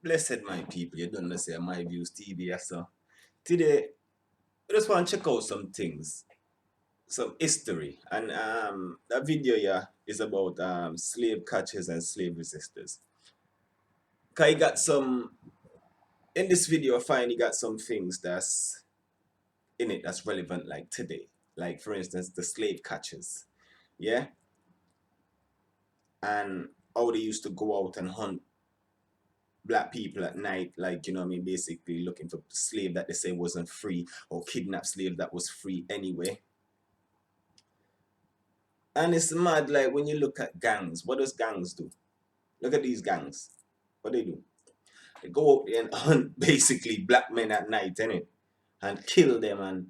Blessed my people, you don't know say my views TV. So today I just want to check out some things, some history, and that video is about slave catchers and slave resistors. Cause you got some in this video. I find you got some things that's in it that's relevant like today. Like for instance, the slave catchers, yeah, and how they used to go out and hunt black people at night, like you know what I mean, basically looking for slave that they say wasn't free or kidnapped slave that was free anyway. And it's mad, like when you look at gangs, what does gangs do? Look at these gangs. What they do? They go out there and hunt basically black men at night, innit? And kill them and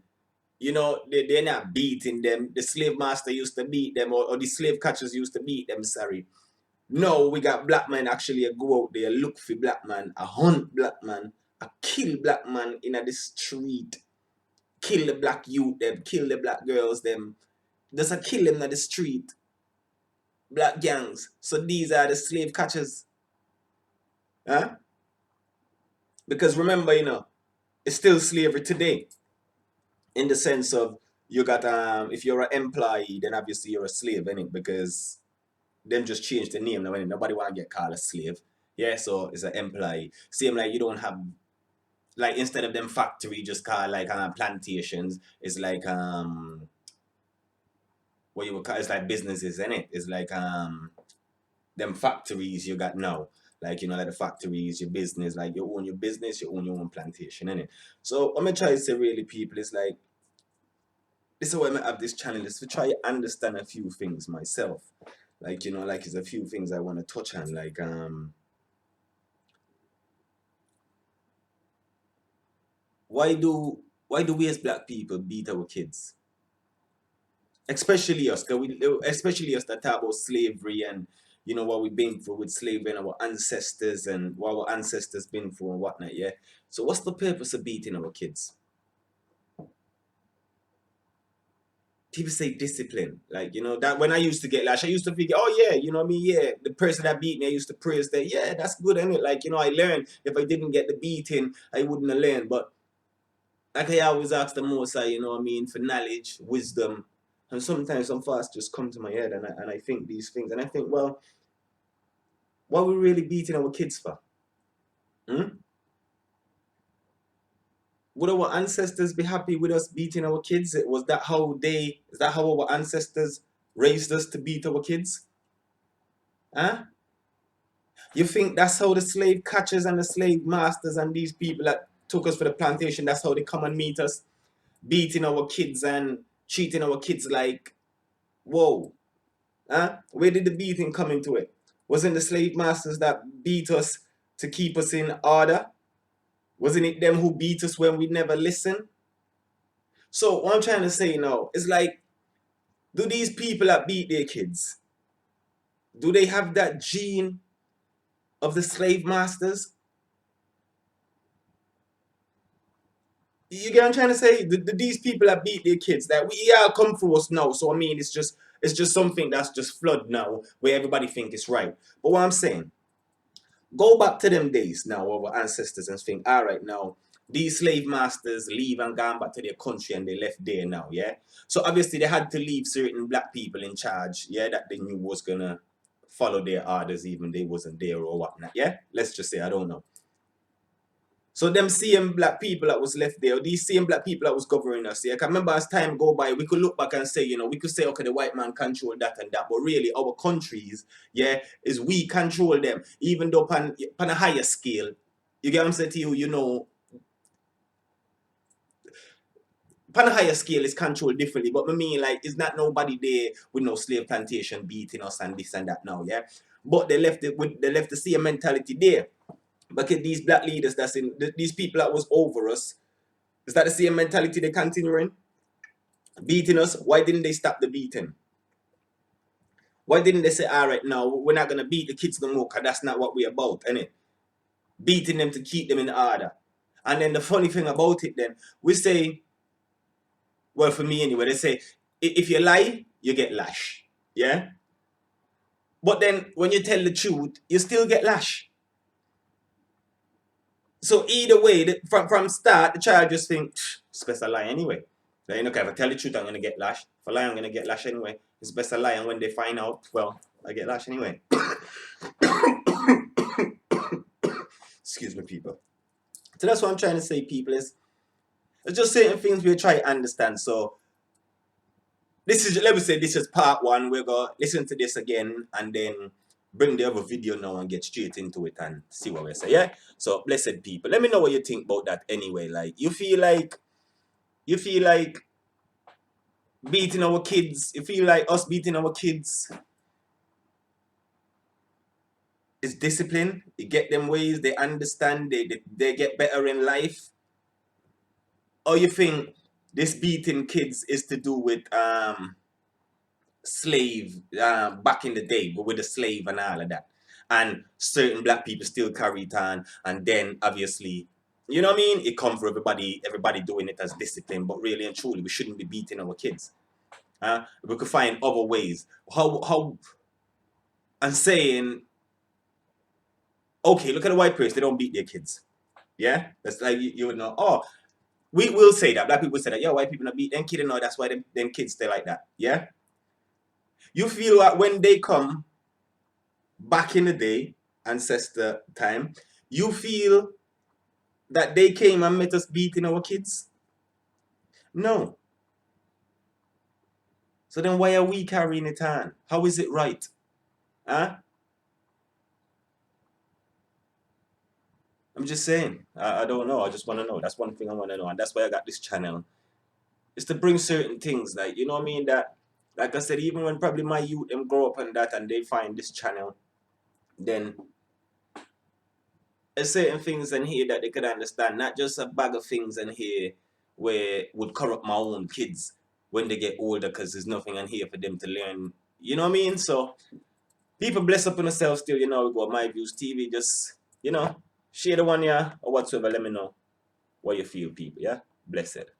they're not beating them. The slave master used to beat them, or the slave catchers used to beat them, sorry. No, we got black men actually go out there, look for black man, a hunt black man, a kill black man in the street, kill the black youth them, kill the black girls them, just a kill them in the street, black gangs. So these are the slave catchers. Huh? Because remember, it's still slavery today. In the sense of you got if you're an employee, then obviously you're a slave, innit? Because them just changed the name now, innit? Nobody wanna get called a slave. Yeah, so it's an employee. Same like you don't have like instead of them factory just call like plantations, it's like what you would call it's like businesses, innit? It's like them factories you got now. Like like the factories, your business, like you own your business, you own your own plantation, innit? So I'm gonna try to say really people, it's like this is why I have this channel is to try to understand a few things myself. Like like there's a few things I want to touch on. Like why do we as black people beat our kids? Especially us, especially us that talk about slavery and what we've been through with slavery and our ancestors and what our ancestors been through and whatnot, yeah. So what's the purpose of beating our kids? People say discipline. Like, that when I used to get lash, I used to figure, oh yeah, you know what I mean? Yeah, the person that beat me, I used to praise that, yeah, that's good, isn't it? Like, I learned if I didn't get the beating, I wouldn't have learned. But like I always ask the most, you know what I mean, for knowledge, wisdom. And sometimes some thoughts just come to my head and I think these things. And I think, well, what are we really beating our kids for? Hmm? Would our ancestors be happy with us beating our kids? Is that how our ancestors raised us to beat our kids? Huh? You think that's how the slave catchers and the slave masters and these people that took us for the plantation, that's how they come and meet us? Beating our kids and treating our kids like, whoa. Huh? Where did the beating come into it? Wasn't the slave masters that beat us to keep us in order? Wasn't it them who beat us when we never listened? So what I'm trying to say now is like, do these people that beat their kids, do they have that gene of the slave masters? You get what I'm trying to say? These people that beat their kids, that we are come through us now. So I mean, it's just something that's just flood now, where everybody think it's right. But what I'm saying, go back to them days now, our ancestors, and think, all right, now these slave masters leave and gone back to their country and they left there now, yeah. So obviously they had to leave certain black people in charge, yeah, that they knew was gonna follow their orders, even they wasn't there or whatnot, yeah. Let's just say I don't know. So them same black people that was left there, or these same black people that was governing us, yeah. I can remember as time go by, we could look back and say, we could say, okay, the white man control that and that, but really our countries, yeah, is we control them, even though on a higher scale. You get what I'm saying to you, on a higher scale it's controlled differently, but I mean like it's not nobody there with no slave plantation beating us and this and that now, yeah. But they left the same mentality there. But these black leaders that's in these people that was over us, is that the same mentality they continuing? Beating us? Why didn't they stop the beating? Why didn't they say, all right, now we're not going to beat the kids no more because that's not what we're about, innit? Beating them to keep them in order. And then the funny thing about it then, we say, well, for me anyway, they say, if you lie, you get lash. Yeah? But then when you tell the truth, you still get lash. So either way, from start, the child just think, it's best I lie anyway. Like, okay, if I tell the truth, I'm gonna get lashed. If I lie, I'm gonna get lashed anyway. It's best I lie, and when they find out, well, I get lashed anyway. Excuse me, people. So that's what I'm trying to say, people. Is it's just certain things we try to understand. So this is, let me say, this is part one. We're gonna listen to this again and then bring the other video now and get straight into it and see what we say. Yeah. So blessed people, let me know what you think about that anyway. Like you feel like beating our kids. You feel like us beating our kids is discipline. You get them ways. They understand. They get better in life. Or you think this beating kids is to do with slave back in the day, but with the slave and all of that. And certain black people still carry it on, and then obviously, you know what I mean? It comes for everybody doing it as discipline, but really and truly, we shouldn't be beating our kids. We could find other ways. How I'm saying, okay, look at the white person, they don't beat their kids. Yeah? That's like you would know, oh, we will say that. Black people say that, yeah, white people don't beat them kids, no, that's why them kids stay like that. Yeah? You feel like when they come back in the day, ancestor time, you feel that they came and met us beating our kids? No. So then why are we carrying it on? How is it right? Huh? I'm just saying. I don't know. I just want to know. That's one thing I want to know. And that's why I got this channel. It's to bring certain things, like, you know what I mean? That, like I said, even when probably my youth them grow up and that and they find this channel, then there's certain things in here that they could understand, not just a bag of things in here where would corrupt my own kids when they get older, because there's nothing in here for them to learn. You know what I mean? So people bless up on themselves still, you know, we got My Views TV, just, you know, share the one, yeah, or whatsoever. Let me know what you feel, people, yeah? Blessed.